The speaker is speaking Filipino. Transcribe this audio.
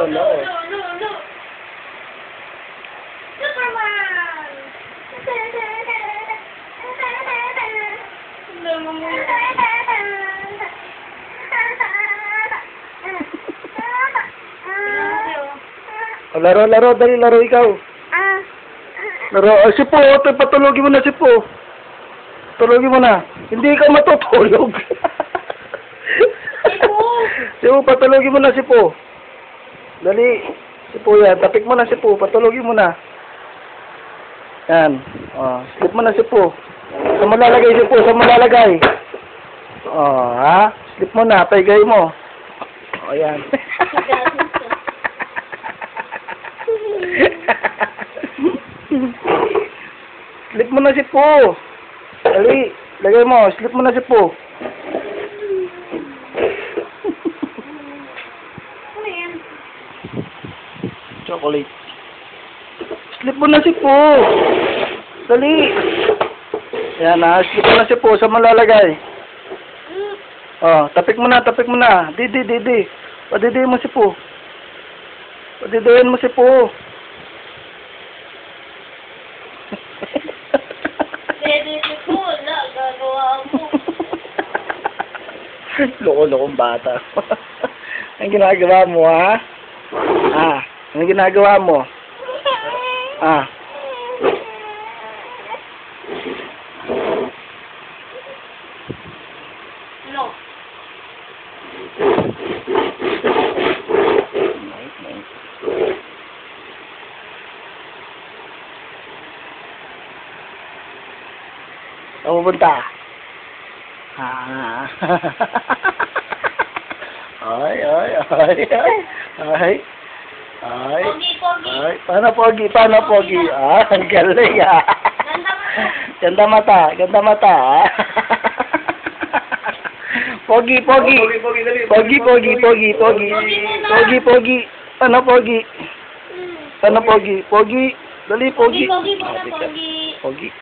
laro. Superman! Laro, dali, laro ikaw. Laro, si Po, patulogin mo na si Po. Tulogin mo na. Hindi ka matutulog. Si Po, patulogin mo na si Po. Dali, si Po yan. Tapik mo na si Po, patulogin mo na. Yan. Slip mo na si Po. Saan mo lalagay si Po? Saan mo lalagay? Ha? Slip mo na, paigay mo. Yan. Slip mo na si Po. Dali, lagay mo. Slip mo na si Po. Ano yan? Chocolate. Slip mo na si Po. Dali. Yan na, slip mo na si Po. Saan mo lalagay? Tapik mo na. Didi. Padidiin mo si Po. Padidiin mo si Po. Didi po, gagawa mo. Loko-lokong bata. Ang ginagawa mo, ha? Ang ginagawa mo? No. Saan pupunta? Ay. Pogi. Paano pogi? Ang galing, Ganda mata, Pogi. Pogi. Paano pogi? Dali, pogi. Pogi.